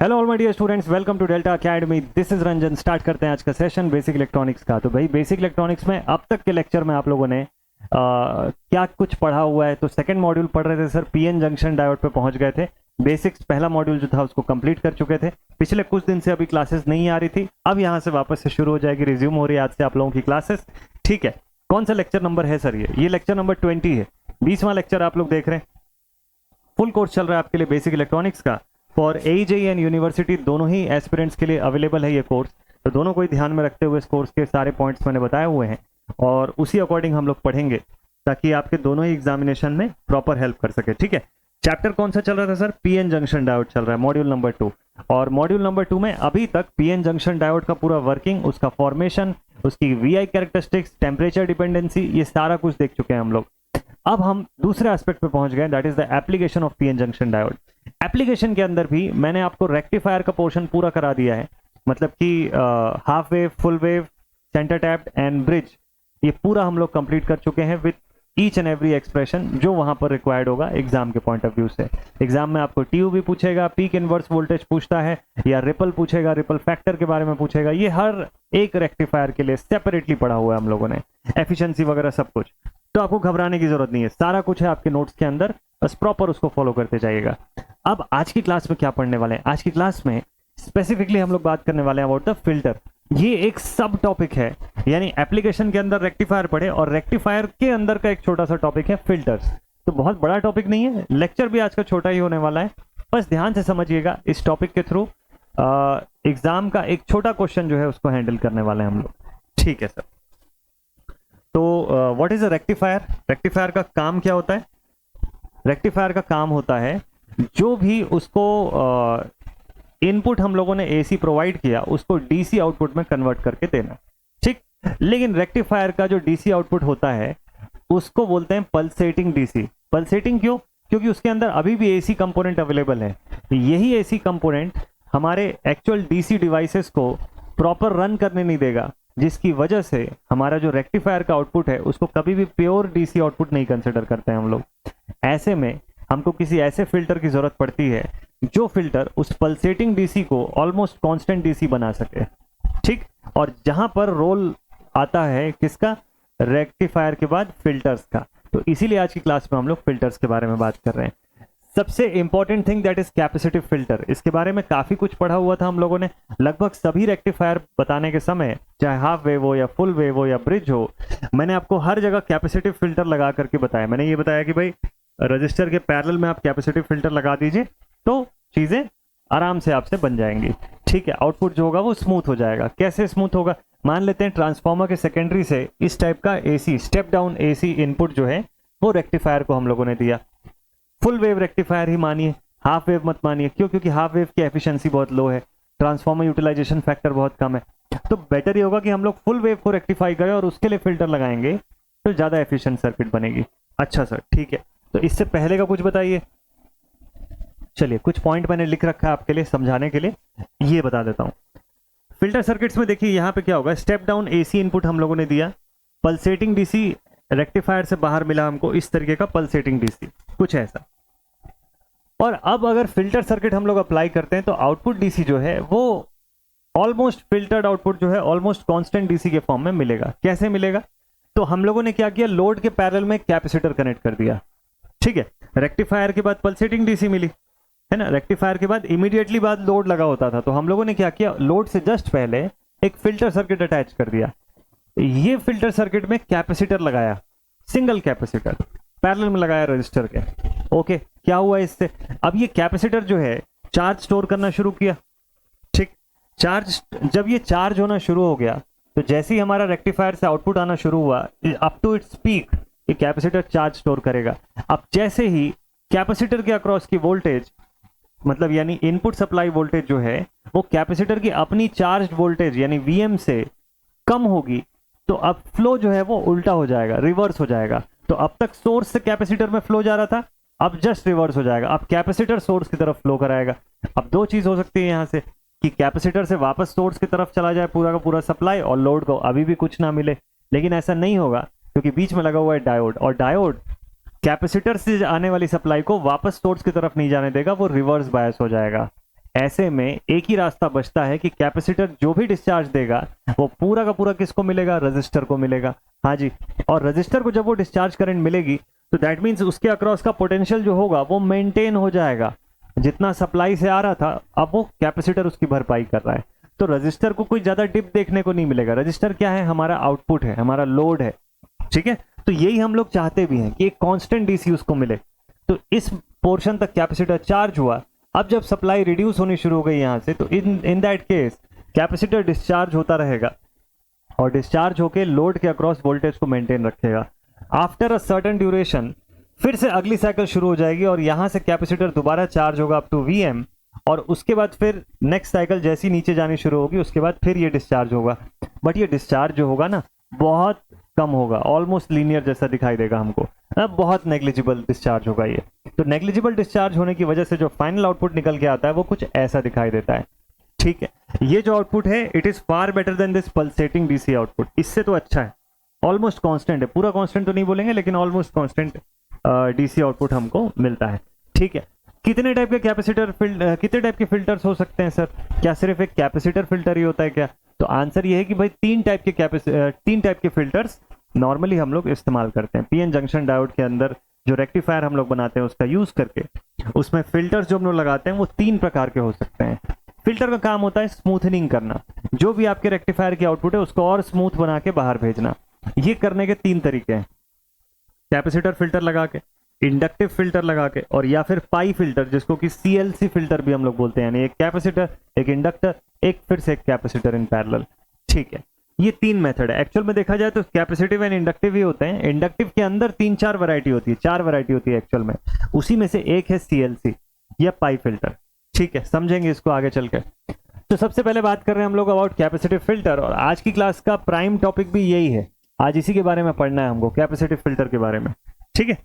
Hello all my dear students, welcome to Delta Academy. This is Ranjan. Start करते हैं आज का सेशन बेसिक इलेक्ट्रॉनिक्स का। तो भाई बेसिक इलेक्ट्रॉनिक्स में अब तक के लेक्चर में आप लोगों ने क्या कुछ पढ़ा हुआ है। तो सेकंड मॉड्यूल पढ़ रहे थे सर, पीएन जंक्शन डायोड पे पहुंच गए थे। बेसिक्स पहला मॉड्यूल जो था उसको कंप्लीट कर चुके थे। पिछले कुछ दिन से अभी क्लासेस नहीं आ रही थी, अब यहाँ से वापस से शुरू हो जाएगी, रिज्यूम हो रही है आज से आप लोगों की क्लासेस। ठीक है, कौन सा लेक्चर नंबर है सर? ये लेक्चर नंबर 20 है। 20वां लेक्चर आप लोग देख रहे हैं। फुल कोर्स चल रहा है आपके लिए बेसिक इलेक्ट्रॉनिक्स का। फॉर एजेई एंड यूनिवर्सिटी दोनों ही एस्पिरेंट्स के लिए अवेलेबल है ये कोर्स। तो दोनों को ही ध्यान में रखते हुए इस कोर्स के सारे पॉइंट्स मैंने बताए हुए हैं और उसी अकॉर्डिंग हम लोग पढ़ेंगे ताकि आपके दोनों ही एग्जामिनेशन में प्रॉपर हेल्प कर सके। ठीक है, चैप्टर कौन सा चल रहा था सर? पीएन जंक्शन डायोड चल रहा है, मॉड्यूल नंबर 2। और मॉड्यूल नंबर 2 में अभी तक पीएन जंक्शन डायोड का पूरा वर्किंग, उसका फॉर्मेशन, उसकी वीआई कैरेक्टरिस्टिक्स, टेम्परेचर डिपेंडेंसी, ये सारा कुछ देख चुके हैं हम लोग। अब हम दूसरे एस्पेक्ट पे पहुंच गए, that is the application of PN junction diode. Application के अंदर भी मैंने आपको रेक्टिफायर का पोर्शन पूरा करा दिया है, मतलब कि half wave, full wave, centre tapped and bridge, ये पूरा हम लोग कंप्लीट कर चुके हैं with each and every expression जो वहां पर रिक्वायर्ड होगा एग्जाम के पॉइंट ऑफ व्यू से। एग्जाम में आपको टीयू भी पूछेगा, पीक इनवर्स वोल्टेज पूछता है, या रिपल पूछेगा, रिपल फैक्टर के बारे में पूछेगा। ये हर एक रेक्टिफायर के लिए सेपरेटली पढ़ा हुआ है हम लोगों ने, एफिशिएंसी वगैरह सब कुछ। तो आपको घबराने की जरूरत नहीं है, सारा कुछ है आपके नोट्स के अंदर, बस प्रॉपर उसको फॉलो करते जाइएगा। अब आज की क्लास में क्या पढ़ने वाले हैं? आज की क्लास में स्पेसिफिकली हम लोग बात करने वाले हैं अबाउट द फिल्टर। ये एक सब टॉपिक है, यानी एप्लीकेशन के अंदर रेक्टिफायर पढ़े और रेक्टिफायर के अंदर का एक छोटा सा टॉपिक है फिल्टर्स। तो बहुत बड़ा टॉपिक नहीं है, लेक्चर भी आज का छोटा ही होने वाला है। बस ध्यान से समझिएगा, इस टॉपिक के थ्रू एग्जाम का एक छोटा क्वेश्चन जो है उसको हैंडल करने वाले हैं हम लोग। ठीक है सर। तो what is a rectifier? Rectifier का काम क्या होता है? रेक्टिफायर का काम होता है जो भी उसको इनपुट हम लोगों ने एसी प्रोवाइड किया उसको डीसी आउटपुट में कन्वर्ट करके देना। ठीक, लेकिन रेक्टिफायर का जो डीसी आउटपुट होता है उसको बोलते हैं पल्सेटिंग डीसी। पल्सेटिंग क्यों? क्योंकि उसके अंदर अभी भी एसी कंपोनेंट अवेलेबल है। यही एसी कंपोनेंट हमारे एक्चुअल डीसी डिवाइसेस को प्रॉपर रन करने नहीं देगा, जिसकी वजह से हमारा जो रेक्टिफायर का आउटपुट है उसको कभी भी प्योर डीसी आउटपुट नहीं कंसिडर करते हैं हम लोग। ऐसे में हमको किसी ऐसे फिल्टर की जरूरत पड़ती है जो फिल्टर उस पल्सेटिंग डीसी को ऑलमोस्ट कांस्टेंट डीसी बना सके। ठीक, और जहां पर रोल आता है किसका? रेक्टिफायर के बाद फिल्टर्स का। तो इसीलिए आज की क्लास में हम लोग फिल्टर्स के बारे में बात कर रहे हैं। सबसे important thing that is capacitive filter. इसके बारे में काफी कुछ पढ़ा हुआ था हम लोगों ने। लगभग सभी रेक्टिफायर बताने के समय, चाहे हाफ वेव हो या फुल वेव हो या ब्रिज हो, मैंने आपको हर जगह कैपेसिटिव फिल्टर लगा करके बताया। मैंने ये बताया कि भाई रजिस्टर के पैरेलल में आप कैपेसिटिव फिल्टर लगा दीजिए तो चीजें आराम से आपसे बन जाएंगी। ठीक है, आउटपुट जो होगा वो स्मूथ हो जाएगा। कैसे स्मूथ होगा? मान लेते हैं ट्रांसफार्मर के सेकेंडरी से इस टाइप का AC step down AC input जो है वो रेक्टिफायर को हम लोगों ने दिया। फुल वेव रेक्टिफायर ही मानिए, हाफ वेव मत मानिए। क्यों? क्योंकि हाफ वेव की एफिशिएंसी बहुत लो है, ट्रांसफार्मर यूटिलाइजेशन फैक्टर बहुत कम है। तो बेटर ये होगा कि हम लोग फुल वेव को रेक्टिफाई करें और उसके लिए फिल्टर लगाएंगे तो ज्यादा एफिशिएंट सर्किट बनेगी। अच्छा सर, ठीक है। तो इससे पहले का कुछ बताइए। चलिए, कुछ पॉइंट मैंने लिख रखा है आपके लिए समझाने के लिए, ये बता देता हूं। फिल्टर सर्किट्स में देखिए यहाँ पे क्या होगा, स्टेप डाउन एसी इनपुट हम लोगों ने दिया, पल्सेटिंग डीसी रेक्टिफायर से बाहर मिला हमको इस तरीके का पल्सेटिंग डीसी, कुछ ऐसा। और अब अगर फिल्टर सर्किट हम लोग अप्लाई करते हैं तो आउटपुट डीसी जो है वो ऑलमोस्ट फिल्टर्ड आउटपुट जो है ऑलमोस्ट कांस्टेंट डीसी के फॉर्म में मिलेगा। कैसे मिलेगा? तो हम लोगों ने क्या किया, लोड के पैरेलल में कैपेसिटर कनेक्ट कर दिया। ठीक है, रेक्टिफायर के बाद पल्सेटिंग डीसी मिली, है ना। रेक्टिफायर के बाद इमीडिएटली बाद लोड लगा होता था, तो हम लोगों ने क्या किया, लोड से जस्ट पहले एक फिल्टर सर्किट अटैच कर दिया। ये फिल्टर सर्किट में कैपेसिटर लगाया, सिंगल कैपेसिटर पैरेलल में लगाया रजिस्टर के। ओके, क्या हुआ इससे? अब ये कैपेसिटर जो है चार्ज स्टोर करना शुरू किया। ठीक, चार्ज जब ये चार्ज होना शुरू हो गया तो जैसे ही हमारा रेक्टिफायर से आउटपुट आना शुरू हुआ, अप टू इट्स पीक ये कैपेसिटर चार्ज स्टोर करेगा। अब जैसे ही कैपेसिटर के अक्रॉस की वोल्टेज, मतलब यानी इनपुट सप्लाई वोल्टेज जो है वो कैपेसिटर की अपनी चार्ज वोल्टेज यानी वीएम से कम होगी, तो अब फ्लो जो है वो उल्टा हो जाएगा, रिवर्स हो जाएगा। तो अब तक सोर्स से कैपेसिटर में फ्लो जा रहा था, अब जस्ट रिवर्स हो जाएगा। अब कैपेसिटर सोर्स की तरफ फ्लो कराएगा। अब दो चीज हो सकती है यहां से, कि कैपेसिटर से वापस सोर्स की तरफ चला जाए पूरा का पूरा सप्लाई और लोड को अभी भी कुछ ना मिले, लेकिन ऐसा नहीं होगा क्योंकि बीच में लगा हुआ है डायोड, और डायोड कैपेसिटर से आने वाली सप्लाई को वापस सोर्स की तरफ नहीं जाने देगा, वो रिवर्स बायस हो जाएगा। ऐसे में एक ही रास्ता बचता है कि कैपेसिटर जो भी डिस्चार्ज देगा वो पूरा का पूरा किसको मिलेगा, रजिस्टर को मिलेगा। हाँ जी, और रजिस्टर को जब वो डिस्चार्ज करंट मिलेगी तो दैट मीन्स उसके अक्रॉस का पोटेंशियल जो होगा वो मेंटेन हो जाएगा। जितना सप्लाई से आ रहा था अब वो कैपेसिटर उसकी भरपाई कर रहा है, तो रजिस्टर को कोई ज्यादा डिप देखने को नहीं मिलेगा। रजिस्टर क्या है, हमारा आउटपुट है, हमारा लोड है, ठीक है। तो यही हम लोग चाहते भी हैं कि एक कांस्टेंट डीसी उसको मिले। तो इस पोर्शन तक कैपेसिटर चार्ज हुआ। अब जब सप्लाई रिड्यूस होनी शुरू हो गई यहां से, तो in that case capacitor discharge होता रहेगा और डिस्चार्ज होके लोड के अक्रॉस वोल्टेज को मेंटेन रखेगा। आफ्टर अ सर्टेन ड्यूरेशन फिर से अगली साइकिल शुरू हो जाएगी और यहां से कैपेसिटर दोबारा चार्ज होगा अप टू Vm, और उसके बाद फिर नेक्स्ट साइकिल जैसी नीचे जानी शुरू होगी उसके बाद फिर ये डिस्चार्ज होगा। बट ये डिस्चार्ज जो होगा ना बहुत कम होगा, ऑलमोस्ट लीनियर जैसा दिखाई देगा हमको, बहुत नेग्लिजिबल डिस्चार्ज होगा ये। तो नेग्लिजिबल डिस्चार्ज होने की वजह से जो फाइनल आउटपुट निकल के आता है वो कुछ ऐसा दिखाई देता है, ठीक है। ये जो आउटपुट है it is far better than this pulsating DC output, इससे तो अच्छा है, ऑलमोस्ट कांस्टेंट है, पूरा कांस्टेंट तो नहीं बोलेंगे लेकिन ऑलमोस्ट कांस्टेंट डीसी आउटपुट हमको मिलता है, ठीक है। कितने टाइप के कैपेसिटर कितने टाइप के फिल्टर्स हो सकते हैं सर, क्या सिर्फ एक कैपेसिटर फिल्टर ही होता है क्या? तो आंसर ये है कि भाई तीन टाइप के फिल्टर्स नॉर्मली हम लोग इस्तेमाल करते हैं। पीएन जंक्शन डायोड के अंदर जो रेक्टिफायर हम लोग बनाते हैं उसका यूज करके उसमें फिल्टर्स जो हम लोग लगाते हैं वो तीन प्रकार के हो सकते हैं। फिल्टर का काम होता है स्मूथनिंग करना, जो भी आपके रेक्टिफायर की आउटपुट है उसको और स्मूथ बना के बाहर भेजना। ये करने के तीन तरीके हैं, कैपेसिटर फिल्टर लगा के, इंडक्टिव फिल्टर लगा के, और या फिर पाई फिल्टर जिसको कि सीएलसी फिल्टर भी हम लोग बोलते हैं, यानी एक कैपेसिटर, एक इंडक्टर, एक फिर से एक कैपेसिटर इन पैरेलल, ठीक है। ये तीन मेथड है। एक्चुअल में देखा जाए तो कैपेसिटिव एंड इंडक्टिव ही होते हैं। इंडक्टिव के अंदर तीन चार वैरायटी होती है, चार वैरायटी होती है एक्चुअल में, उसी में से एक है सीएलसी या पाई फिल्टर, ठीक है। समझेंगे इसको आगे चल के। तो सबसे पहले बात कर रहे हैं हम लोग अबाउट कैपेसिटिव फिल्टर, और आज की क्लास का प्राइम टॉपिक भी यही है, आज इसी के बारे में पढ़ना है हमको, कैपेसिटिव फिल्टर के बारे में, ठीक है।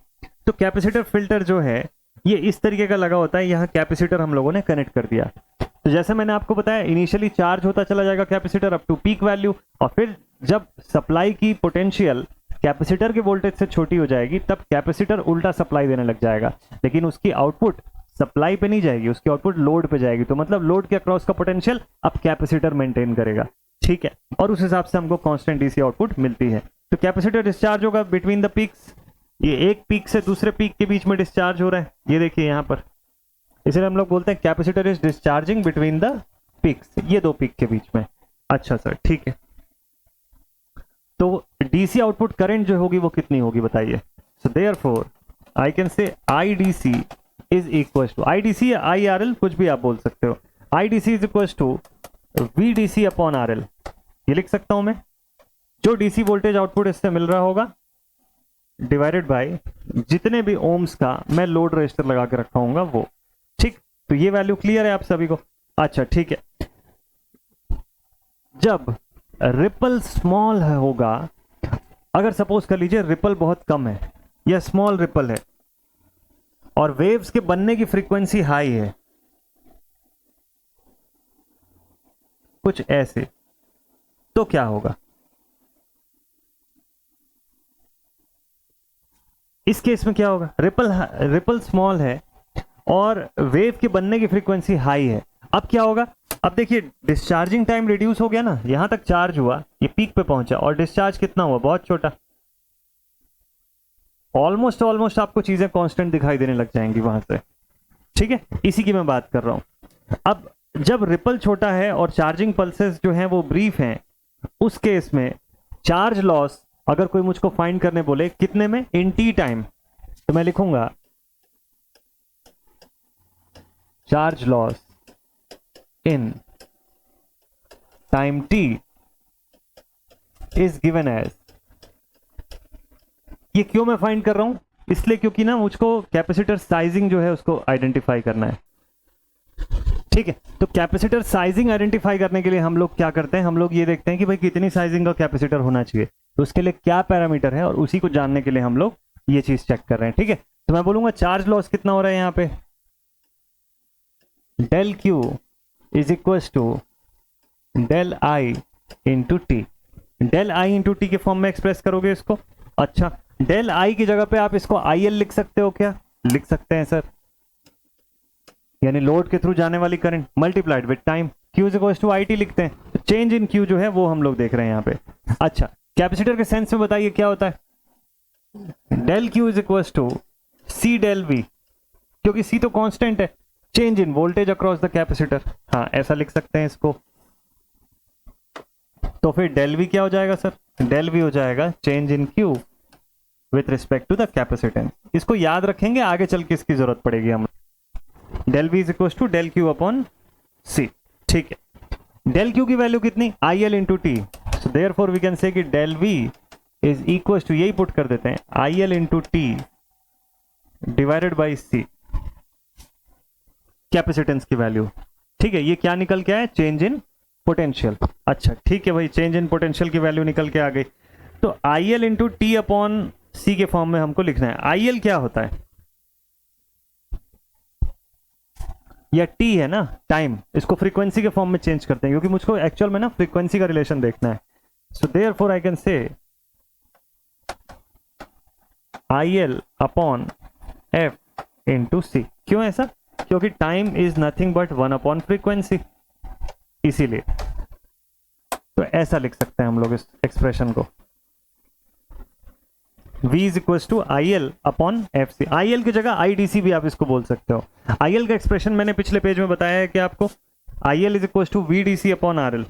तो कैपेसिटर फिल्टर जो है ये इस तरीके का लगा होता है, यहाँ कैपेसिटर हम लोगों ने कनेक्ट कर दिया। तो जैसे मैंने आपको बताया इनिशियली चार्ज होता चला जाएगा capacitor up to peak value, और फिर जब सप्लाई की पोटेंशियल कैपेसिटर के वोल्टेज से छोटी हो जाएगी तब कैपेसिटर उल्टा सप्लाई देने लग जाएगा, लेकिन उसकी आउटपुट सप्लाई पे नहीं जाएगी, उसकी आउटपुट लोड पे जाएगी। तो मतलब लोड के अक्रॉस का पोटेंशियल अब कैपेसिटर मेंटेन करेगा, ठीक है, और उस हिसाब से हमको कांस्टेंट डीसी आउटपुट मिलती है। तो कैपेसिटर डिस्चार्ज होगा बिटवीन द पीक्स, ये एक पीक से दूसरे पीक के बीच में डिस्चार्ज हो रहा है, ये देखिए यहाँ पर, इसलिए हम लोग बोलते हैं capacitor is discharging between the peaks, ये दो पीक के बीच में। अच्छा सर, ठीक है। तो डीसी आउटपुट करंट जो होगी वो कितनी होगी बताइए। So therefore I can say I D C is equal to, I D C या आई आर एल कुछ भी आप बोल सकते हो, I D C is equal to V D C upon R L, ये लिख सकता हूं मैं, जो डीसी वोल्टेज आउटपुट इससे मिल रहा होगा डिवाइडेड बाय जितने भी ओम्स का मैं लोड रजिस्टर लगा के रखा हूंगा वो, ठीक। तो ये वैल्यू क्लियर है आप सभी को? अच्छा, ठीक है। जब रिपल स्मॉल होगा, अगर सपोज कर लीजिए रिपल बहुत कम है या स्मॉल रिपल है और वेव्स के बनने की फ्रीक्वेंसी हाई है, कुछ ऐसे, तो क्या होगा? इस केस में क्या होगा? रिपल स्मॉल है और वेव के बनने की फ्रीक्वेंसी हाई है, अब क्या होगा? अब देखिए डिस्चार्जिंग टाइम रिड्यूस हो गया ना, यहां तक चार्ज हुआ, ये पीक पे पहुंचा, और डिस्चार्ज कितना हुआ? बहुत छोटा, ऑलमोस्ट आपको चीजें कांस्टेंट दिखाई देने लग जाएंगी वहां से, ठीक है। इसी की मैं बात कर रहा हूं। अब जब रिपल छोटा है और चार्जिंग पल्सेस जो हैं वो ब्रीफ हैं, उस केस में चार्ज लॉस अगर कोई मुझको फाइंड करने बोले कितने में, इन टी टाइम, तो मैं लिखूंगा charge loss in time T is given as, ये क्यों मैं फाइंड कर रहा हूं? इसलिए क्योंकि ना मुझको कैपेसिटर साइजिंग जो है उसको आइडेंटिफाई करना है, ठीक है। तो कैपेसिटर साइजिंग आइडेंटिफाई करने के लिए हम लोग क्या करते हैं, हम लोग ये देखते हैं कि भाई कितनी साइजिंग का कैपेसिटर होना चाहिए, तो उसके लिए क्या पैरामीटर है, और उसी को जानने के लिए हम लोग ये चीज चेक कर रहे हैं, ठीक है। तो मैं बोलूंगा चार्ज लॉस कितना हो रहा है यहाँ पे, del Q is equal to del I into T, del I into T के फॉर्म में एक्सप्रेस करोगे इसको। अच्छा, डेल आई की जगह पे आप इसको आई एल लिख सकते हो क्या? लिख सकते हैं सर, यानी लोड के थ्रू जाने वाली current multiplied with time, Q is equals to IT लिखते हैं, तो चेंज इन Q जो है वो हम लोग देख रहे हैं यहाँ पे। अच्छा, कैपेसिटर के सेंस में बताइए क्या होता है, del Q is equals to C del V, क्योंकि C तो कांस्टेंट है, change in voltage across the capacitor, हाँ ऐसा लिख सकते हैं इसको। तो फिर डेल V क्या हो जाएगा सर, डेल V हो जाएगा change in Q with respect to the capacitance. इसको याद रखेंगे, आगे चल के इसकी जरूरत पड़ेगी हम। Del V is equal to del Q upon C, ठीक है। डेल Q की वैल्यू कितनी, IL into t, so therefore we can say कि del V is equal to, यही पुट कर देते हैं, IL into t divided by C, capacitance की वैल्यू, ठीक है। ये क्या निकल के आया, चेंज इन पोटेंशियल। अच्छा ठीक है भाई, चेंज इन पोटेंशियल की वैल्यू निकल के आ गई। तो IL into T upon C के फॉर्म में हमको लिखना है। IL क्या होता है, या T है ना, टाइम, इसको फ्रीक्वेंसी के फॉर्म में चेंज करते हैं क्योंकि मुझको एक्चुअल में ना फ्रीक्वेंसी का रिलेशन देखना है। सो देयरफॉर आई कैन से IL upon F into C। क्यों ऐसा, क्योंकि time is nothing but 1 upon frequency, इसीलिए। तो ऐसा लिख सकते हैं हम लोग इस एक्सप्रेशन को, V is equal to IL upon FC। IL की जगह IDC भी आप इसको बोल सकते हो। IL का एक्सप्रेशन मैंने पिछले पेज में बताया है कि आपको IL is equal to VDC upon RL,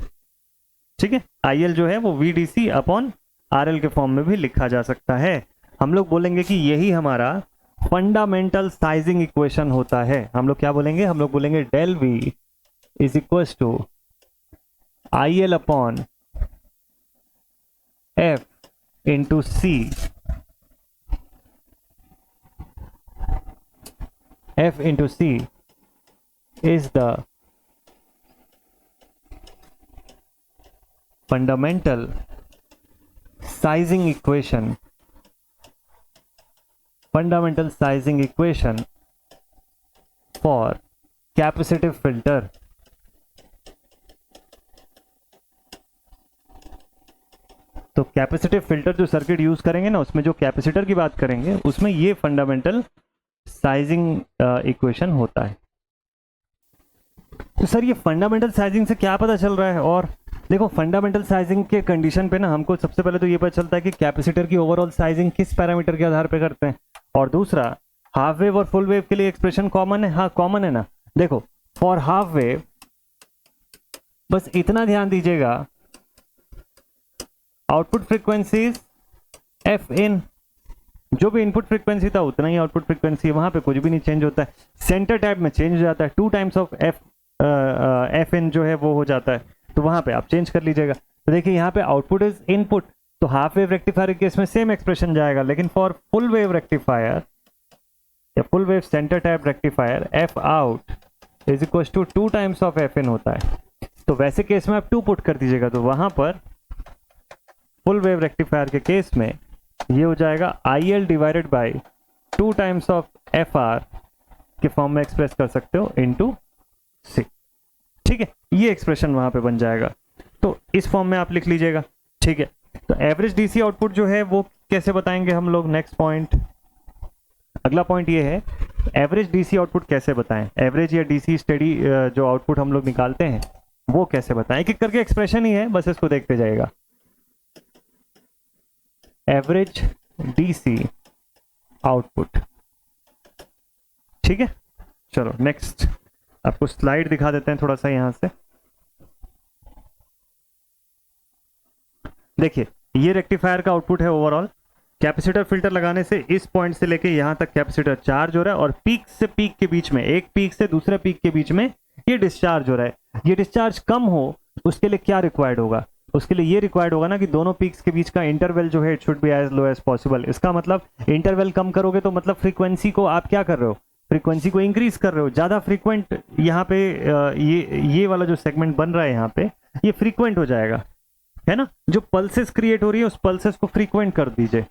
ठीक है। IL जो है वो VDC अपॉन RL के फॉर्म में भी लिखा जा सकता है। हम लोग बोलेंगे कि यही हमारा फंडामेंटल साइजिंग इक्वेशन होता है। हम लोग क्या बोलेंगे, हम लोग बोलेंगे del V is equal to IL upon F into C, F into C is the fundamental sizing equation for capacitive filter। तो कैपेसिटिव फिल्टर जो सर्किट यूज करेंगे ना, उसमें जो कैपेसिटर की बात करेंगे उसमें ये फंडामेंटल साइजिंग इक्वेशन होता है। तो सर ये फंडामेंटल साइजिंग से क्या पता चल रहा है, और देखो फंडामेंटल साइजिंग के कंडीशन पे ना हमको सबसे पहले तो ये पता चलता है कि कैपेसिटर की ओवरऑल साइजिंग किस पैरामीटर के आधार पे करते हैं, और दूसरा हाफ वेव और फुल वेव के लिए एक्सप्रेशन कॉमन है, हाँ कॉमन है ना। देखो फॉर हाफ वेव बस इतना ध्यान दीजिएगा, आउटपुट फ्रीक्वेंसी एफ इन, जो भी इनपुट फ्रीक्वेंसी था उतना ही आउटपुट फ्रीक्वेंसी, वहां पे कुछ भी नहीं चेंज होता है। सेंटर टाइप में चेंज हो जाता है, 2 टाइम्स ऑफ एफ इन जो है वो हो जाता है, तो वहां पे आप चेंज कर लीजिएगा। तो देखिए यहाँ पे आउटपुट इज इनपुट, तो हाफ वेव रेक्टिफायर के केस में सेम एक्सप्रेशन जाएगा, लेकिन फॉर फुल वेव रेक्टिफायर या full wave centre type rectifier f out is equal to 2 times of f in होता है। तो वैसे केस में आप 2 पुट कर दीजिएगा, तो वहां पर फुल वेव रेक्टिफायर के केस में ये हो जाएगा IL divided by 2 times of FR के फॉर्म में एक्सप्रेस कर सकते हो इनटू C, ठीक है। ये एक्सप्रेशन वहां पे बन जाएगा, तो इस फॉर्म में आप लिख लीजिएगा, ठीक है। तो एवरेज DC आउटपुट जो है वो कैसे बताएंगे हम लोग, नेक्स्ट पॉइंट, अगला पॉइंट ये है एवरेज DC आउटपुट कैसे बताएं, एवरेज या DC स्टेडी जो आउटपुट हम लोग निकालते हैं वो कैसे बताएं। एक एक करके एक्सप्रेशन ही है, बस इसको देखते जाएगा। एवरेज DC आउटपुट, ठीक है। चलो नेक्स्ट आपको स्लाइड दिखा देते हैं थोड़ा सा यहां से। देखिए ये रेक्टिफायर का आउटपुट है ओवरऑल। कैपेसिटर फिल्टर लगाने से इस पॉइंट से लेके यहां तक कैपेसिटर चार्ज हो रहा है, और पीक से पीक के बीच में, एक पीक से दूसरे पीक के बीच में ये डिस्चार्ज हो रहा है। ये डिस्चार्ज कम हो उसके लिए क्या रिक्वायर्ड होगा, उसके लिए ये रिक्वायर्ड होगा ना कि दोनों पीक्स के बीच का इंटरवल जो है it should be as low as possible. इसका मतलब इंटरवल कम करोगे तो मतलब फ्रीक्वेंसी को आप क्या कर रहे हो, फ्रीक्वेंसी को इंक्रीज कर रहे हो, ज्यादा फ्रीक्वेंट यहाँ पे ये वाला जो सेगमेंट बन रहा है यहाँ पे ये फ्रीक्वेंट हो जाएगा, है ना। जो पल्सेस क्रिएट हो रही है उस पल्सेस को फ्रीक्वेंट कर दीजिए,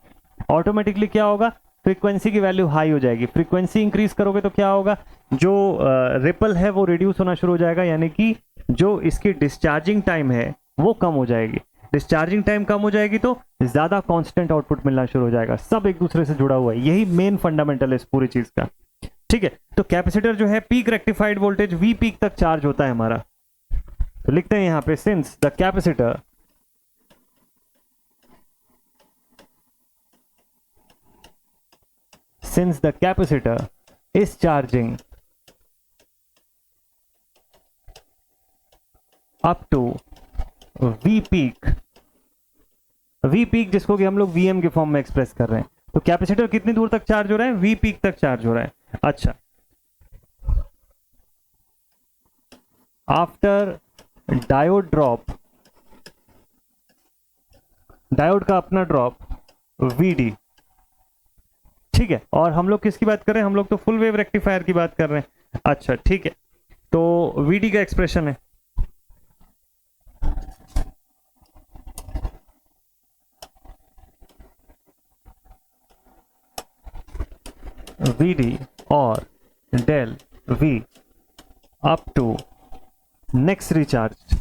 ऑटोमेटिकली क्या होगा, फ्रीक्वेंसी की वैल्यू हाई हो जाएगी। फ्रीक्वेंसी इंक्रीज करोगे तो क्या होगा, जो रिपल है वो रिड्यूस होना शुरू हो जाएगा, यानी कि जो इसकी डिस्चार्जिंग टाइम है वो कम हो जाएगी। डिस्चार्जिंग टाइम कम हो जाएगी तो ज्यादा कांस्टेंट आउटपुट मिलना शुरू हो जाएगा। सब एक दूसरे से जुड़ा हुआ है, यही मेन फंडामेंटल है इस पूरी चीज का। ठीक है, तो कैपेसिटर जो है peak rectified voltage V peak तक चार्ज होता है हमारा। तो लिखते हैं यहां पे since the capacitor is charging up to V peak, V peak जिसको कि हम लोग Vm के फॉर्म में एक्सप्रेस कर रहे हैं। तो कैपेसिटर कितनी दूर तक चार्ज हो रहा है? V peak तक चार्ज हो रहा है। अच्छा, आफ्टर डायोड ड्रॉप, डायोड का अपना ड्रॉप Vd, ठीक है, और हम लोग किसकी बात कर रहे हैं? हम लोग तो फुल वेव रेक्टिफायर की बात कर रहे हैं। अच्छा ठीक है, तो Vd का एक्सप्रेशन है Vd और del V up to next recharge,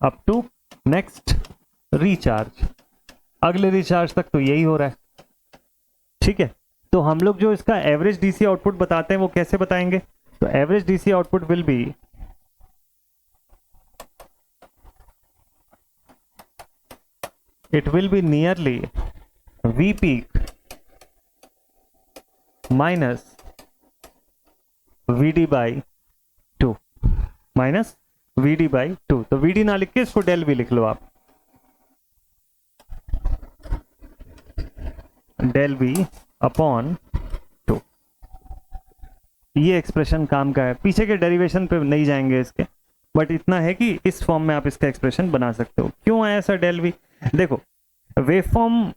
up to next recharge, अगले रिचार्ज तक तो यही हो रहा है। ठीक है, तो हम लोग जो इसका एवरेज डीसी आउटपुट बताते हैं वो कैसे बताएंगे? तो average DC output will be it will be nearly V peak minus VD by 2, minus VD by 2। तो VD ना लिख के इसको डेल V लिख लो आप, डेल V अपॉन 2। ये एक्सप्रेशन काम का है, पीछे के डेरिवेशन पे नहीं जाएंगे इसके, बट इतना है कि इस फॉर्म में आप इसका एक्सप्रेशन बना सकते हो। क्यों आया सर डेल V? देखो, वेवफॉर्म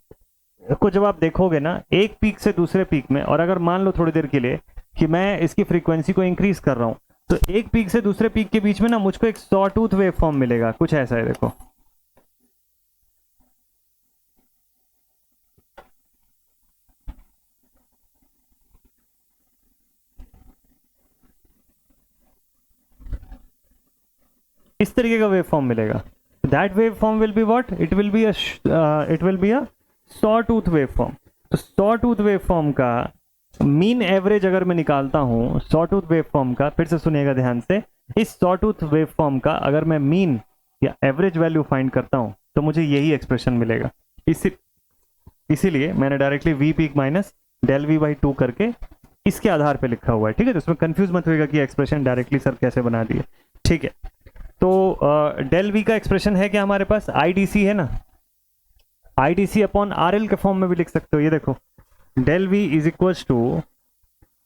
को जब आप देखोगे ना एक पीक से दूसरे पीक में, और अगर मान लो थोड़ी देर के लिए कि मैं इसकी फ्रीक्वेंसी को इंक्रीज कर रहा हूं, तो एक पीक से दूसरे पीक के बीच में ना मुझको एक सॉ टूथ वेवफॉर्म मिलेगा, कुछ ऐसा है। देखो इस तरीके का वेवफॉर्म मिलेगा। That waveform will be what? It will be a saw tooth waveform. तो सॉ टूथ वेवफॉर्म का मीन एवरेज अगर मैं निकालता हूं, सॉ टूथ वेवफॉर्म का, फिर से सुनिएगा ध्यान से, इस सॉ टूथ वेवफॉर्म का अगर मैं मीन या एवरेज वैल्यू फाइंड करता हूं तो मुझे यही एक्सप्रेशन मिलेगा। इसीलिए मैंने directly V peak minus del V by 2 करके इसके आधार पे लिखा हुआ है। ठीक है, तो इसमें कंफ्यूज मत होगा कि एक्सप्रेशन डायरेक्टली सर कैसे बना दिए। ठीक है, तो डेल वी का एक्सप्रेशन है क्या हमारे पास? आईडीसी है ना, आईडीसी अपॉन आरएल के फॉर्म में भी लिख सकते हो। ये देखो, del V is equal to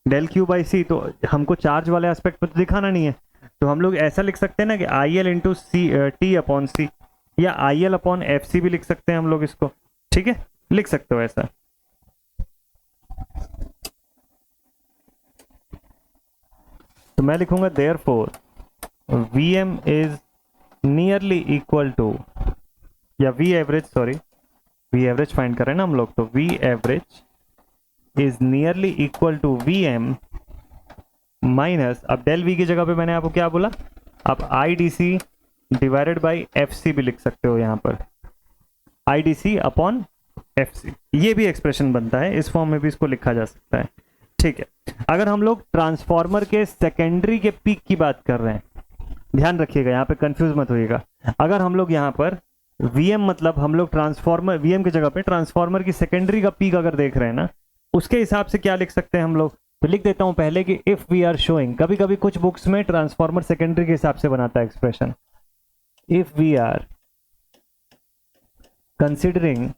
del Q by C. तो हमको चार्ज वाले एस्पेक्ट पर तो दिखाना नहीं है, तो हम लोग ऐसा लिख सकते हैं ना कि I L into C T upon C, या I L upon F C भी लिख सकते हैं हम लोग इसको। ठीक है, लिख सकते हो ऐसा। तो मैं लिखूंगा therefore Vm is nearly equal to, या V average, sorry V average find कर रहे हैं ना हम लोग, तो V average is nearly equal to Vm minus, अब डेल V की जगह पे मैंने आपको क्या बोला? आप IDC डिवाइडेड बाई FC भी लिख सकते हो यहाँ पर, IDC अपॉन FC। ये भी एक्सप्रेशन बनता है, इस फॉर्म में भी इसको लिखा जा सकता है। ठीक है, अगर हम लोग ट्रांसफॉर्मर के सेकेंडरी के पीक की बात कर रहे हैं, ध्यान रखिएगा यहाँ पे कंफ्यूज मत होइएगा। अगर हम लोग यहाँ पर Vm मतलब हम लोग ट्रांसफॉर्मर, Vm की जगह पे ट्रांसफॉर्मर की सेकेंडरी का पीक अगर देख रहे हैं ना, उसके हिसाब से क्या लिख सकते हैं हम लोग? तो लिख देता हूं पहले कि इफ वी आर शोइंग, कभी कभी कुछ बुक्स में ट्रांसफॉर्मर सेकेंडरी के हिसाब से बनाता है expression. If we are considering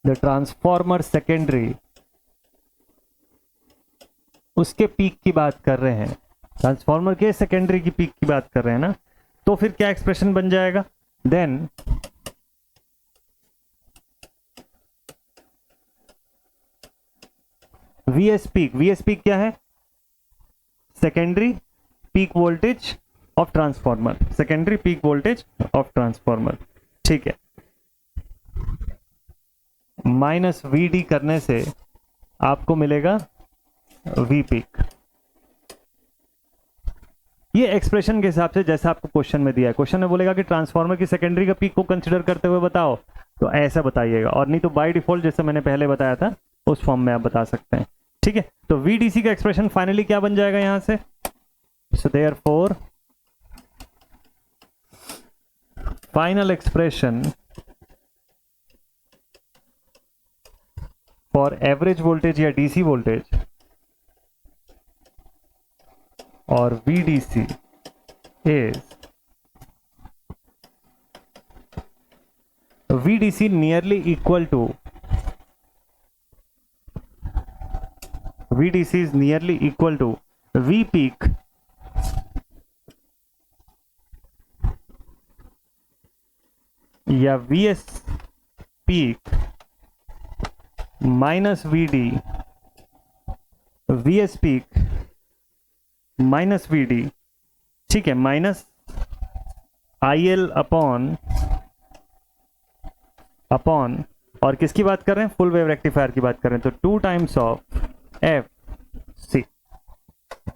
the transformer secondary, उसके पीक की बात कर रहे हैं, ट्रांसफॉर्मर के सेकेंडरी की पीक की बात कर रहे हैं ना, तो फिर क्या एक्सप्रेशन बन जाएगा? Then VS peak, VS peak क्या है? Secondary peak voltage of transformer, secondary peak voltage of transformer. ठीक है, माइनस वी करने से आपको मिलेगा वी पीक। ये एक्सप्रेशन के हिसाब से जैसा आपको क्वेश्चन में दिया है, क्वेश्चन में बोलेगा कि ट्रांसफॉर्मर की सेकेंडरी का पीक को कंसीडर करते हुए बताओ, तो ऐसा बताइएगा, और नहीं तो बाय डिफॉल्ट जैसे मैंने पहले बताया था उस फॉर्म में आप बता सकते हैं। ठीक है, तो VDC का एक्सप्रेशन फाइनली क्या बन जाएगा यहां से, so therefore final expression for average voltage या DC वोल्टेज और VDC is VDC nearly equal to VDC is nearly equal to V peak या VS peak minus VD VS peak minus VD, ठीक है, माइनस IL अपॉन और किसकी बात कर रहे हैं, फुल वेव रेक्टिफायर की बात कर रहे हैं, तो 2 टाइम्स ऑफ FC।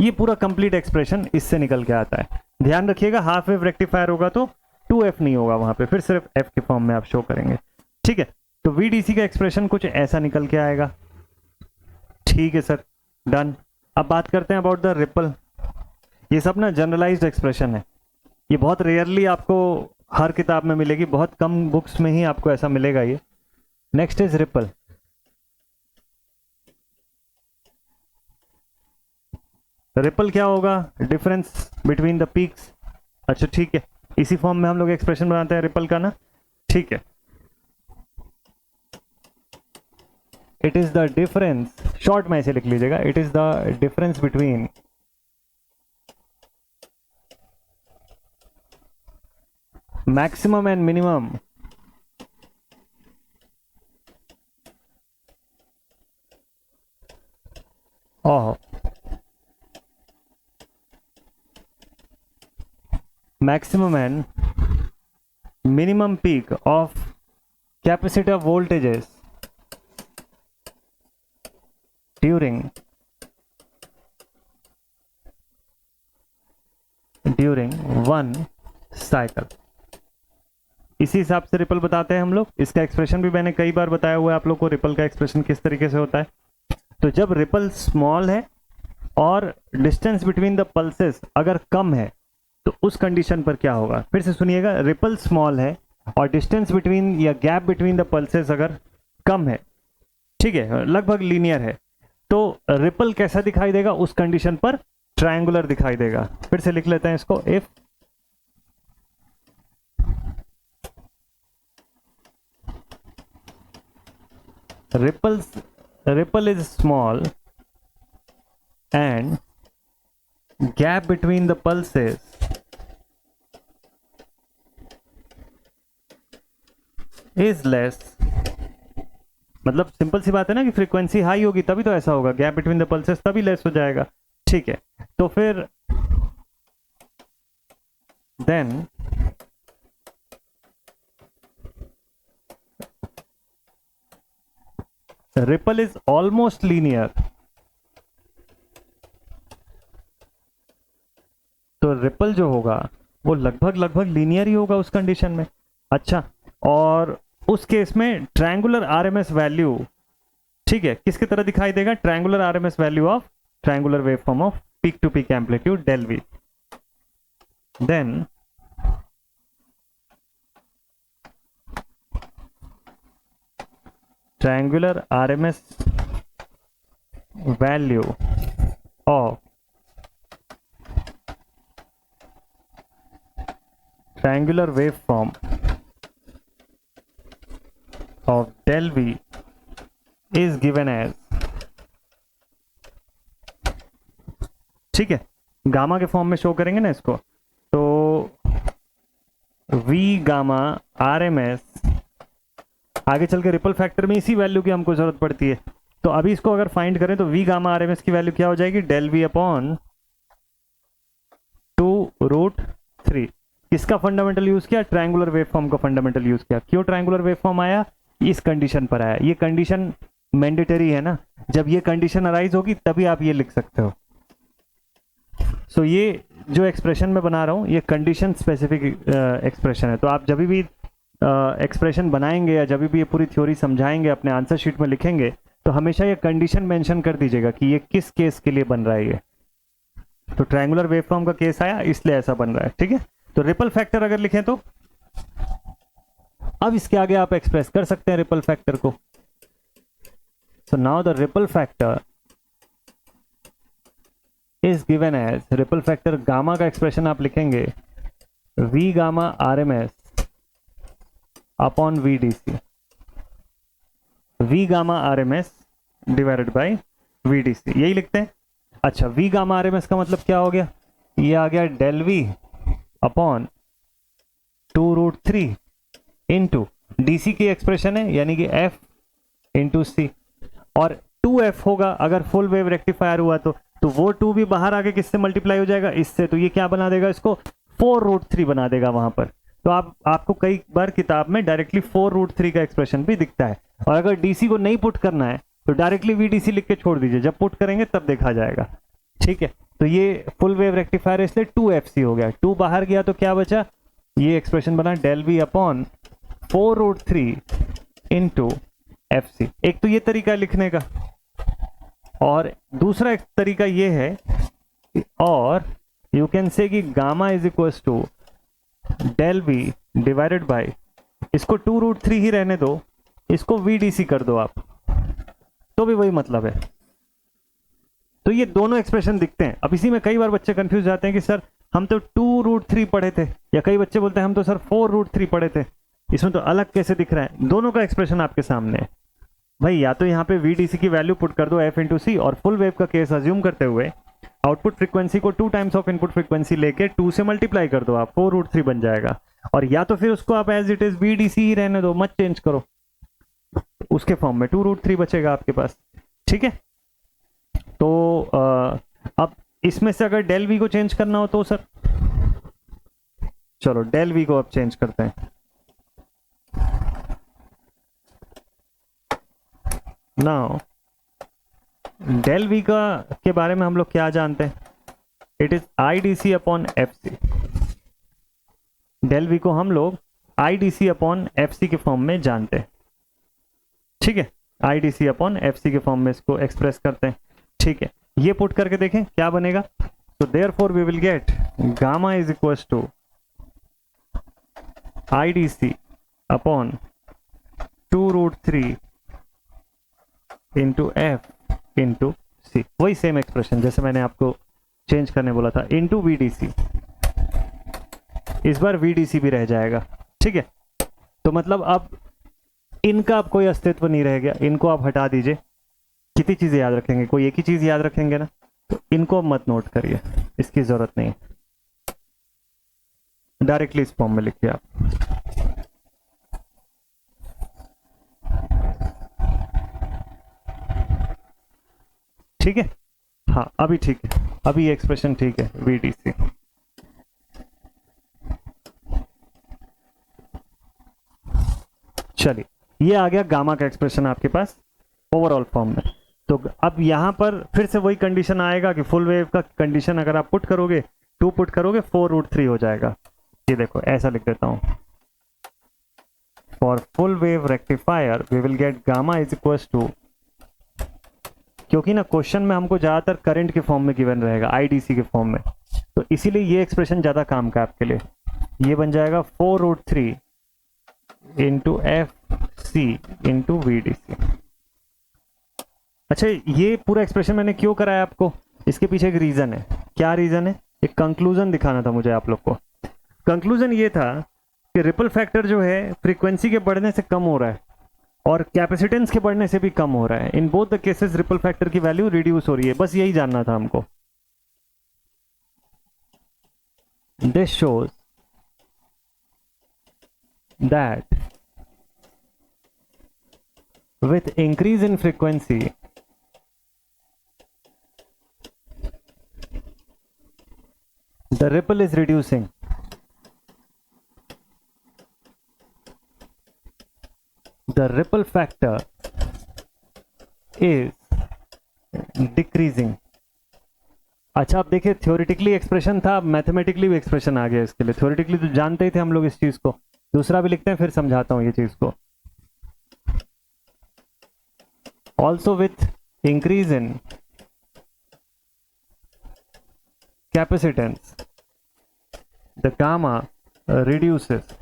ये पूरा कंप्लीट एक्सप्रेशन इससे निकल के आता है। ध्यान रखिएगा हाफ वेव रेक्टिफायर होगा तो 2F नहीं होगा, वहां पे फिर सिर्फ F के फॉर्म में आप शो करेंगे। ठीक है, तो VDC का एक्सप्रेशन कुछ ऐसा निकल के आएगा। ठीक है सर, डन। अब बात करते हैं अबाउट द रिपल। ये सब ना जनरलाइज्ड एक्सप्रेशन है, ये बहुत रेयरली आपको हर किताब में मिलेगी, बहुत कम बुक्स में ही आपको ऐसा मिलेगा ये। Next is ripple. रिपल क्या होगा, डिफरेंस बिटवीन द पीक्स। अच्छा ठीक है, इसी फॉर्म में हम लोग एक्सप्रेशन बनाते हैं रिपल का ना। ठीक है, it is the difference, short में ऐसे लिख लीजिएगा, it is the difference between maximum and minimum of maximum and minimum peak of capacitor voltages during one cycle। इसी हिसाब से रिपल बताते हैं हम लोग। इसका एक्सप्रेशन भी मैंने कई बार बताया हुआ है आप लोग को, रिपल का एक्सप्रेशन किस तरीके से होता है। तो जब रिपल स्मॉल है और डिस्टेंस बिटवीन द पल्सेस अगर कम है तो उस कंडीशन पर क्या होगा, फिर से सुनिएगा, रिपल स्मॉल है और डिस्टेंस बिटवीन या गैप बिटवीन द पल्सेस अगर कम है, ठीक है, लगभग लीनियर है, तो रिपल कैसा दिखाई देगा उस कंडीशन पर, ट्रायंगुलर दिखाई देगा। फिर से लिख लेते हैं इसको, if ripple is small and gap between the pulses is less, मतलब सिंपल सी बात है ना कि फ्रीक्वेंसी हाई होगी तभी तो ऐसा होगा, गैप बिटवीन द पल्सेस तभी लेस हो जाएगा। ठीक है, तो फिर then ripple is almost linear, तो रिपल जो होगा वो लगभग लीनियर ही होगा उस कंडीशन में। अच्छा, और उस केस में ट्रायंगुलर आरएमएस वैल्यू, ठीक है, किसकी तरह दिखाई देगा, triangular RMS value of triangular waveform of peak to peak amplitude del V. Then triangular RMS value of triangular waveform of del V is given as, ठीक है, गामा के फॉर्म में शो करेंगे ना इसको, तो V गामा RMS, आगे चल के रिपल फैक्टर में इसी वैल्यू की हमको जरूरत पड़ती है, तो अभी इसको अगर फाइंड करें तो V गामा RMS की वैल्यू क्या हो जाएगी, डेल V अपॉन 2√3। किसका फंडामेंटल यूज किया, ट्रायंगुलर वेवफॉर्म का फंडामेंटल यूज किया। क्यों ट्रायंगुलर वेवफॉर्म आया, इस कंडीशन पर आया, ये कंडीशन मैंडेटरी है ना, जब ये कंडीशन अराइज होगी तभी आप ये लिख सकते हो। सो ये जो एक्सप्रेशन मैं बना रहा हूँ ये कंडीशन स्पेसिफिक एक्सप्रेशन है, तो आप जब भी एक्सप्रेशन बनाएंगे या जब भी ये पूरी थ्योरी समझाएंगे अपने आंसर शीट में लिखेंगे तो हमेशा ये कंडीशन मेंशन कर दीजिएगा कि ये किस केस के लिए बन रहा है ये। तो ट्रायंगुलर वेवफॉर्म का केस आया इसलिए ऐसा बन रहा है, ठीक है। तो रिपल फैक्टर अगर लिखें तो अब इसके आगे आप एक्सप्रेस कर सकते हैं रिपल फैक्टर को। So now the ripple factor is given as, ripple factor gamma का एक्सप्रेशन आप लिखेंगे V gamma RMS upon VDC, V gamma RMS divided by VDC, यही लिखते हैं। अच्छा, V गामा RMS का मतलब क्या हो गया, ये आ गया del V upon 2√3 into DC की एक्सप्रेशन है यानी कि F इंटू C, और 2F होगा अगर फुल वेव रेक्टिफायर हुआ तो वो 2 भी बाहर आके किससे मल्टीप्लाई हो जाएगा, इससे। तो ये क्या बना देगा, इसको 4√3 बना देगा वहां पर। तो आपको कई बार किताब में डायरेक्टली 4√3 का एक्सप्रेशन भी दिखता है, और अगर DC को नहीं पुट करना है तो डायरेक्टली VDC लिख के छोड़ दीजिए, जब पुट करेंगे तब देखा जाएगा, ठीक है। तो ये फुल वेव रेक्टिफायर इसलिए 2FC हो गया, 2 बाहर गया तो क्या बचा, ये एक्सप्रेशन बना del V upon 4√3 into FC। एक तो ये तरीका है लिखने का, और दूसरा एक तरीका ये है, और यू कैन से कि gamma is equal to del V divided by, इसको 2√3 ही रहने दो, इसको VDC कर दो आप, तो भी वही मतलब है। तो ये दोनों एक्सप्रेशन दिखते हैं। अब इसी में कई बार बच्चे कंफ्यूज जाते हैं कि सर हम तो 2√3 पढ़े थे, या कई बच्चे बोलते हैं हम तो सर 4√3 पढ़े थे, इसमें तो अलग कैसे दिख रहा है। दोनों का एक्सप्रेशन आपके सामने है भाई, या तो यहाँ पे VDC की वैल्यू पुट कर दो F इंटू C, और फुल वेव का केस अज्यूम करते हुए आउटपुट फ्रीक्वेंसी को 2 टाइम्स ऑफ इनपुट फ्रीक्वेंसी लेके 2 से मल्टीप्लाई कर दो, आप 4√3 बन जाएगा। और या तो फिर उसको आप एज इट इज VDC ही रहने दो, मत चेंज करो, उसके फॉर्म में 2√3 बचेगा आपके पास, ठीक है। तो अब इसमें से अगर डेल V को चेंज करना हो तो सर, चलो डेल V को अब चेंज करते हैं। नाउ डेल V का के बारे में हम लोग क्या जानते हैं, it is IDC upon FC। Del V को हम लोग IDC अपॉन FC के फॉर्म में जानते हैं, ठीक है। IDC अपॉन FC के फॉर्म में इसको एक्सप्रेस करते हैं, ठीक है। ये पुट करके देखें क्या बनेगा। तो therefore we will get gamma is equal to IDC upon 2√3 into F into C, वही सेम एक्सप्रेशन जैसे मैंने आपको चेंज करने बोला था, इंटू VDC। इस बार VDC भी रह जाएगा, ठीक है। तो मतलब अब इनका अब कोई अस्तित्व नहीं रह गया, इनको आप हटा दीजिए। कितनी चीजें याद रखेंगे, कोई एक ही चीज याद रखेंगे ना, तो इनको अब मत नोट करिए, इसकी जरूरत नहीं है, डायरेक्टली इस फॉर्म में लिखिए आप। ठीक है, हाँ अभी ठीक है, अभी ये एक्सप्रेशन ठीक है, VDC। चलिए, ये आ गया गामा का एक्सप्रेशन आपके पास ओवरऑल फॉर्म में। तो अब यहां पर फिर से वही कंडीशन आएगा कि फुल वेव का कंडीशन अगर आप पुट करोगे, 2 पुट करोगे, 4√3 हो जाएगा। ये देखो ऐसा लिख देता हूं, for full wave rectifier we will get gamma is equal to, क्योंकि ना क्वेश्चन में हमको ज्यादातर करंट के फॉर्म में गिवन रहेगा, IDC के फॉर्म में, तो इसीलिए ये एक्सप्रेशन ज्यादा काम का आपके लिए। ये बन जाएगा 4√3 इंटू FC इंटू VDC। अच्छा, ये पूरा एक्सप्रेशन मैंने क्यों कराया आपको, इसके पीछे एक रीजन है। क्या रीजन है, एक कंक्लूजन दिखाना था मुझे आप लोग को। कंक्लूजन ये था कि रिपल फैक्टर जो है फ्रीक्वेंसी के बढ़ने से कम हो रहा है और कैपेसिटेंस के बढ़ने से भी कम हो रहा है। In both the cases ripple factor की वैल्यू रिड्यूस हो रही है, बस यही जानना था हमको। This shows that with increase in frequency the ripple is reducing, the ripple factor is decreasing। अच्छा, आप देखिए थ्योरेटिकली एक्सप्रेशन था, मैथमेटिकली भी एक्सप्रेशन आ गया इसके लिए। थ्योरेटिकली तो जानते ही थे हम लोग इस चीज को, दूसरा भी लिखते हैं फिर समझाता हूं ये चीज को। Also with increase in capacitance the gamma reduces.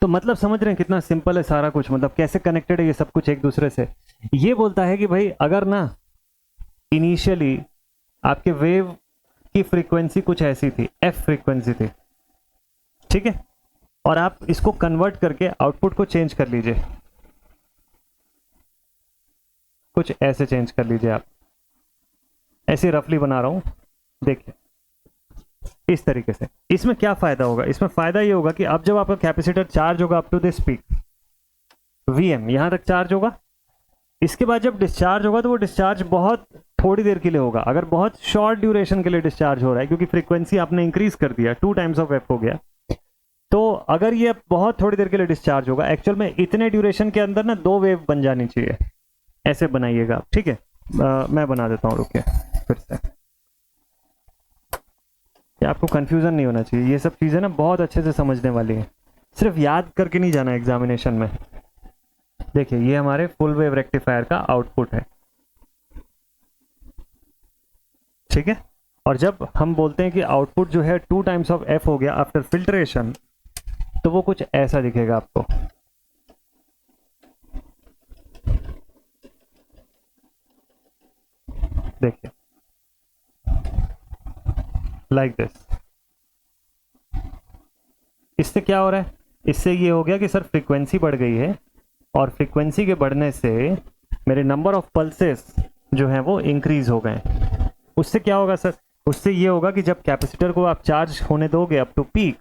तो मतलब समझ रहे हैं कितना सिंपल है सारा कुछ, मतलब कैसे कनेक्टेड है ये सब कुछ एक दूसरे से। ये बोलता है कि भाई अगर ना इनिशियली आपके वेव की फ्रीक्वेंसी कुछ ऐसी थी, एफ फ्रीक्वेंसी थी, ठीक है, और आप इसको कन्वर्ट करके आउटपुट को चेंज कर लीजिए, कुछ ऐसे चेंज कर लीजिए आप, ऐसे रफली बना रहा हूं, देखिए इस तरीके से। इसमें क्या फायदा होगा? इसमें फायदा ये होगा कि अब जब आपका कैपेसिटर चार्ज होगा up to this peak, VM यहां तक चार्ज होगा, इसके बाद जब डिस्चार्ज होगा तो वो डिस्चार्ज बहुत थोड़ी देर के लिए होगा। अगर बहुत शॉर्ट ड्यूरेशन के लिए डिस्चार्ज हो रहा है क्योंकि फ्रीक्वेंसी आपने इंक्रीज कर दिया, 2 टाइम्स ऑफ एफ हो गया, तो अगर ये बहुत थोड़ी देर के लिए डिस्चार्ज होगा, एक्चुअल में इतने ड्यूरेशन के अंदर ना 2 वेव बन जानी चाहिए। ऐसे बनाइएगा, ठीक है। मैं बना देता हूँ, रुकिए फिर से, आपको कंफ्यूजन नहीं होना चाहिए। ये सब चीजें ना बहुत अच्छे से समझने वाली हैं, सिर्फ याद करके नहीं जाना एग्जामिनेशन में। देखिए ये हमारे फुल वेव रेक्टिफायर का आउटपुट है, ठीक है। और जब हम बोलते हैं कि आउटपुट जो है 2 टाइम्स ऑफ एफ हो गया आफ्टर फिल्ट्रेशन, तो वो कुछ ऐसा दिखेगा आपको, देखिए लाइक दिस। इससे क्या हो रहा है? इससे ये हो गया कि सर फ्रीक्वेंसी बढ़ गई है, और फ्रीक्वेंसी के बढ़ने से मेरे नंबर ऑफ पल्सेस जो है वो इंक्रीज हो गए। उससे क्या होगा सर? उससे ये होगा कि जब कैपेसिटर को आप चार्ज होने दोगे अप टू पीक,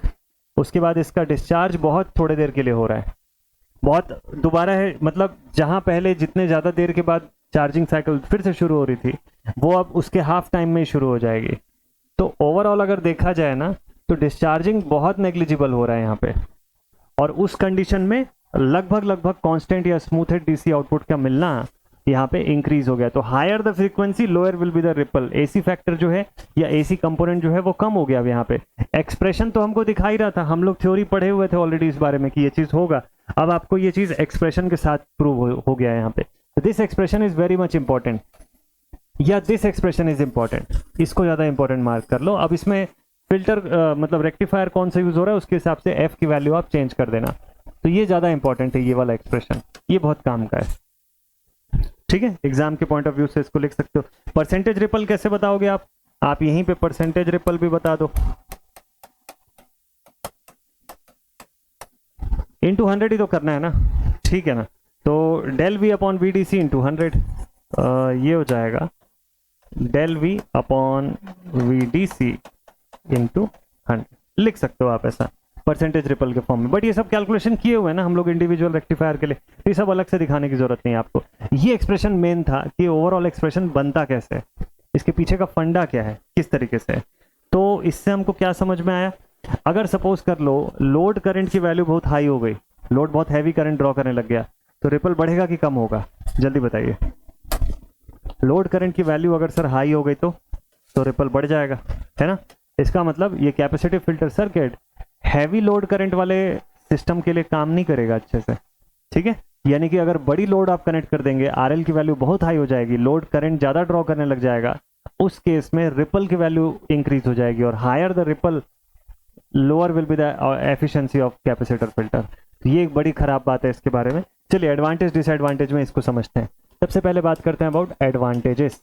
उसके बाद इसका डिस्चार्ज बहुत थोड़े देर के लिए हो रहा है, बहुत दोबारा है, मतलब जहां पहले जितने ज़्यादा देर के बाद चार्जिंग साइकिल फिर से शुरू हो रही थी, वो अब उसके हाफ टाइम में ही शुरू हो जाएगी। तो ओवरऑल अगर देखा जाए ना, तो डिस्चार्जिंग बहुत नेग्लिजिबल हो रहा है यहाँ पे, और उस कंडीशन में लगभग कांस्टेंट या स्मूथेड डीसी आउटपुट का मिलना यहाँ पे इंक्रीज हो गया। तो higher the frequency lower will be the ripple, AC factor जो है या एसी कंपोनेंट जो है वो कम हो गया। अब यहाँ पे एक्सप्रेशन तो हमको दिखा ही रहा था, हम लोग थ्योरी पढ़े हुए थे ऑलरेडी इस बारे में कि ये चीज होगा। अब आपको ये चीज एक्सप्रेशन के साथ प्रूव हो गया है यहाँ पे। This expression is very much important, या दिस एक्सप्रेशन इज इंपॉर्टेंट, इसको ज्यादा इंपॉर्टेंट मार्क कर लो। अब इसमें फिल्टर मतलब रेक्टिफायर कौन सा यूज हो रहा है उसके हिसाब से एफ की वैल्यू आप चेंज कर देना। तो ये ज्यादा इंपॉर्टेंट है, ये वाला एक्सप्रेशन, ये बहुत काम का है, ठीक है। एग्जाम के पॉइंट ऑफ व्यू से इसको लिख सकते हो। परसेंटेज रिपल कैसे बताओगे आप यहीं पे परसेंटेज रिपल भी बता दो, इंटू 100 ही तो करना है ना, ठीक है ना। तो del V upon V D C into 100, ये हो जाएगा del V upon V D C into 100, लिख सकते हो आप ऐसा परसेंटेज रिपल के फॉर्म में। बट ये सब कैलकुलेशन किए हुए हैं ना हम लोग इंडिविजुअल रेक्टिफायर के लिए, तो ये सब अलग से दिखाने की जरूरत नहीं है आपको। ये एक्सप्रेशन मेन था कि ओवरऑल एक्सप्रेशन बनता कैसे है, इसके पीछे का फंडा क्या है, किस तरीके से। तो इससे हमको क्या समझ में आया? अगर सपोज कर लो लोड करंट की वैल्यू बहुत हाई हो गई, लोड बहुत हैवी करंट ड्रॉ करने लग गया, तो रिपल बढ़ेगा कि कम होगा? जल्दी बताइए। लोड करंट की वैल्यू अगर सर हाई हो गई तो रिपल बढ़ जाएगा, है ना। इसका मतलब ये capacitive filter circuit heavy load current वाले सिस्टम के लिए काम नहीं करेगा अच्छे से, ठीक है। यानी कि अगर बड़ी लोड आप कनेक्ट कर देंगे, आरएल की वैल्यू बहुत हाई हो जाएगी, लोड करंट ज्यादा ड्रॉ करने लग जाएगा, उस केस में रिपल की वैल्यू इंक्रीज हो जाएगी, और higher the ripple lower will be the efficiency of capacitor filter. ये एक बड़ी खराब बात है इसके बारे में। चलिए एडवांटेज डिसएडवांटेज में इसको समझते हैं। सबसे पहले बात करते हैं अबाउट एडवांटेजेस।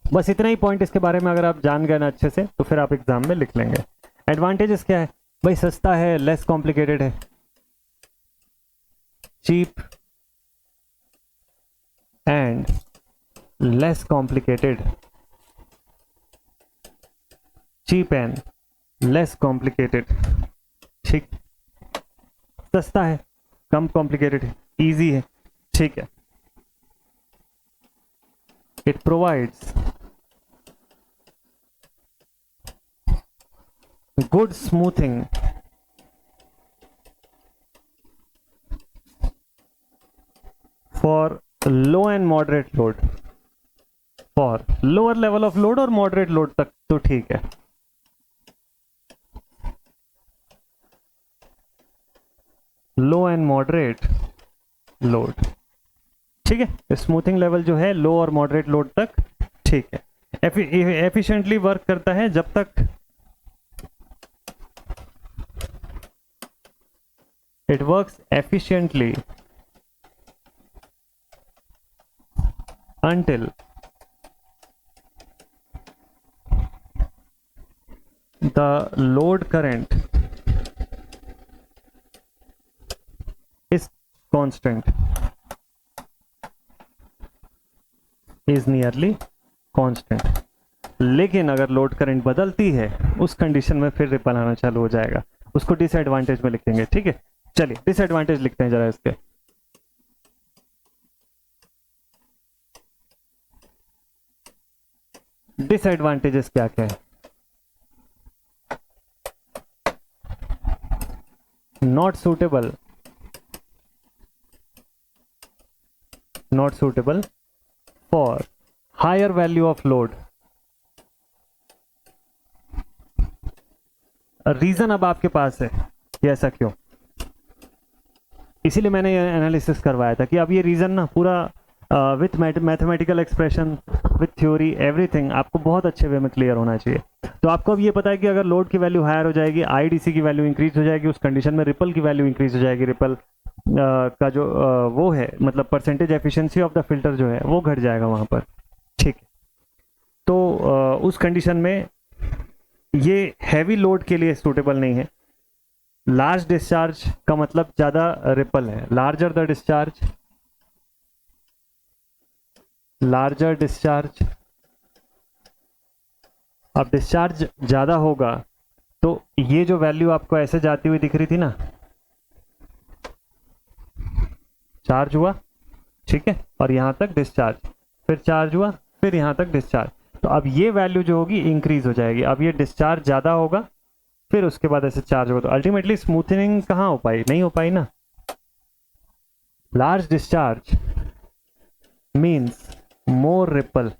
बस इतना ही पॉइंट इसके बारे में अगर आप जान गए ना अच्छे से, तो फिर आप एग्जाम में लिख लेंगे। एडवांटेजेस क्या है भाई? सस्ता है, लेस कॉम्प्लिकेटेड है, cheap and less complicated, cheap and less complicated, ठीक। सस्ता है, कम कॉम्प्लिकेटेड है, इजी है, ठीक है। It provides good smoothing for low and moderate load, for lower level of load और moderate load तक तो ठीक है। low and moderate load. ठीक है, स्मूथिंग लेवल जो है लो और मॉडरेट लोड तक ठीक है, एफिशिएंटली वर्क करता है जब तक it works efficiently until the load current is constant, is nearly constant। लेकिन अगर लोड करंट बदलती है उस कंडीशन में फिर रिपल आना चालू हो जाएगा, उसको डिसएडवांटेज में लिखेंगे। ठीक है, चलिए डिसएडवांटेज लिखते हैं जरा इसके। डिसएडवांटेजेस क्या क्या है? Not suitable for higher value of load. Reason अब आपके पास है कि ऐसा क्यों, इसीलिए मैंने ये एनालिसिस करवाया था कि अब ये रीजन ना पूरा with mathematical expression, with theory, everything आपको बहुत अच्छे वे में क्लियर होना चाहिए। तो आपको अब ये पता है कि अगर लोड की वैल्यू हायर हो जाएगी, आईडीसी की वैल्यू इंक्रीज हो जाएगी, उस कंडीशन में रिपल की वैल्यू इंक्रीज हो जाएगी। रिपल का जो वो है मतलब percentage efficiency of the filter जो है वो घट जाएगा वहां पर। ठीक है, तो उस कंडीशन में ये हैवी लोड के लिए सूटेबल नहीं है। लार्ज डिस्चार्ज का मतलब ज्यादा रिपल है, larger the discharge, larger discharge. अब डिस्चार्ज ज्यादा होगा तो ये जो वैल्यू आपको ऐसे जाती हुई दिख रही थी ना, चार्ज हुआ, ठीक है, और यहां तक डिस्चार्ज, फिर चार्ज हुआ, फिर यहां तक डिस्चार्ज, तो अब ये वैल्यू जो होगी इंक्रीज हो जाएगी। अब ये डिस्चार्ज ज्यादा होगा, फिर उसके बाद ऐसे चार्ज होगा, तो अल्टीमेटली स्मूथनिंग कहां हो पाई? नहीं हो पाई ना। Large discharge means more ripple,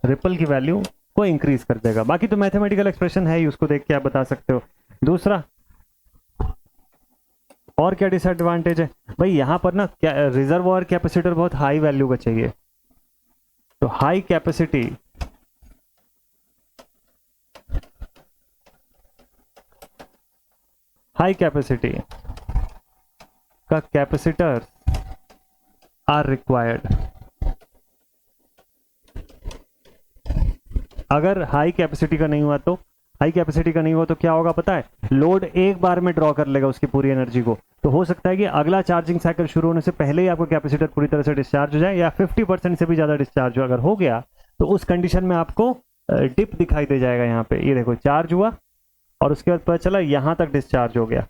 ripple की वैल्यू को इंक्रीज कर देगा। बाकी तो मैथमेटिकल एक्सप्रेशन है ही, उसको देख के आप बता सकते हो। दूसरा और क्या डिसएडवांटेज है भाई, यहां पर ना रिजर्वॉयर कैपेसिटर बहुत हाई वैल्यू का चाहिए, तो हाई कैपेसिटी का कैपेसिटर आर रिक्वायर्ड। अगर हाई कैपेसिटी का नहीं हुआ तो क्या होगा पता है? लोड एक बार में ड्रॉ कर लेगा उसकी पूरी एनर्जी को, तो हो सकता है कि अगला चार्जिंग साइकिल शुरू होने से पहले ही आपको कैपेसिटर पूरी तरह से डिस्चार्ज हो जाए, या 50% से भी ज्यादा डिस्चार्ज हो। अगर हो गया तो उस कंडीशन में आपको डिप दिखाई दे जाएगा। यहाँ पे ये देखो, चार्ज हुआ और उसके बाद पता चला यहां तक डिस्चार्ज हो गया,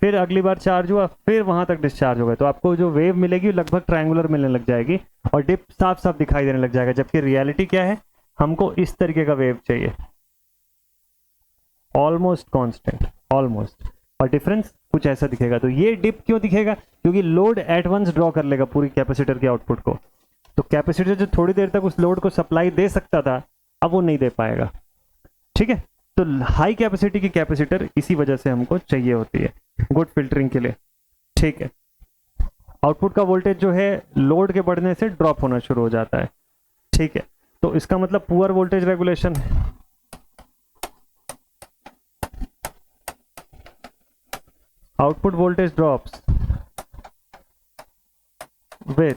फिर अगली बार चार्ज हुआ, फिर वहां तक डिस्चार्ज हो गया, तो आपको जो वेव मिलेगी लगभग ट्रायंगुलर मिलने लग जाएगी और डिप साफ साफ दिखाई देने लग जाएगा। जबकि रियलिटी क्या है, हमको इस तरीके का वेव चाहिए, ऑलमोस्ट कांस्टेंट, ऑलमोस्ट, और डिफरेंस कुछ ऐसा दिखेगा। तो ये डिप क्यों दिखेगा? क्योंकि लोड एट वंस ड्रॉ कर लेगा पूरी कैपेसिटर के आउटपुट को, तो कैपेसिटर जो थोड़ी देर तक उस लोड को सप्लाई दे सकता था अब वो नहीं दे पाएगा। ठीक है, तो हाई कैपेसिटी की कैपेसिटर इसी वजह से हमको चाहिए होती है गुड फिल्टरिंग के लिए। ठीक है, आउटपुट का वोल्टेज जो है लोड के बढ़ने से ड्रॉप होना शुरू हो जाता है। ठीक है, तो इसका मतलब पुअर वोल्टेज रेगुलेशन है। Output voltage drops with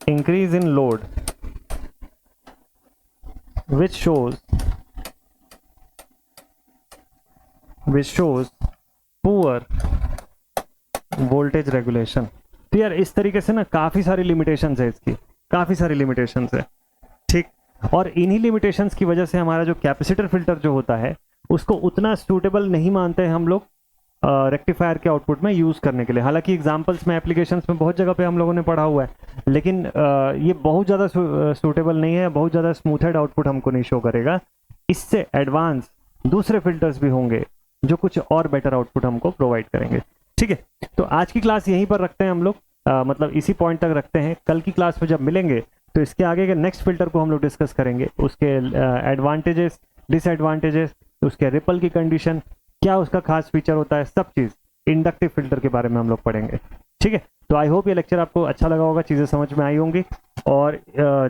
increase in load which shows poor voltage regulation। तो यार इस तरीके से ना काफी सारी लिमिटेशंस है इसकी, काफी सारी लिमिटेशंस है। ठीक, और इन्हीं लिमिटेशंस की वजह से हमारा जो कैपेसिटर फिल्टर जो होता है उसको उतना सूटेबल नहीं मानते हैं हम लोग रेक्टिफायर के आउटपुट में यूज करने के लिए। हालांकि एग्जांपल्स में, एप्लीकेशंस में बहुत जगह पे हम लोगों ने पढ़ा हुआ है, लेकिन ये बहुत ज़्यादा सूटेबल नहीं है, बहुत ज़्यादा स्मूथेड आउटपुट हमको नहीं शो करेगा। इससे एडवांस दूसरे फिल्टर्स भी होंगे जो कुछ और बेटर आउटपुट हमको प्रोवाइड करेंगे। ठीक है, तो आज की क्लास यहीं पर रखते हैं हम लोग, मतलब इसी पॉइंट तक रखते हैं। कल की क्लास में जब मिलेंगे तो इसके आगे के नेक्स्ट फिल्टर को हम लोग डिस्कस करेंगे, उसके एडवांटेजेस, डिसएडवांटेजेस, उसके रिपल की कंडीशन, क्या उसका खास फीचर होता है, सब चीज़ इंडक्टिव फिल्टर के बारे में हम लोग पढ़ेंगे। ठीक है, तो आई होप ये लेक्चर आपको अच्छा लगा होगा, चीज़ें समझ में आई होंगी, और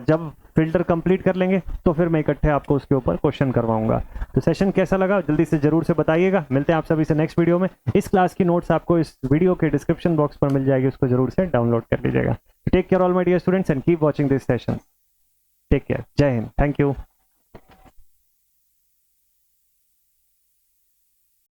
जब फिल्टर कंप्लीट कर लेंगे तो फिर मैं इकट्ठे आपको उसके ऊपर क्वेश्चन करवाऊंगा। तो सेशन कैसा लगा जल्दी से जरूर से बताइएगा। मिलते हैं आप सभी से नेक्स्ट वीडियो में। इस क्लास की नोट्स आपको इस वीडियो के डिस्क्रिप्शन बॉक्स पर मिल जाएगी, उसको जरूर से डाउनलोड कर लीजिएगा। Take care all my dear students and keep watching this session. Take care, Jai Hind, thank you.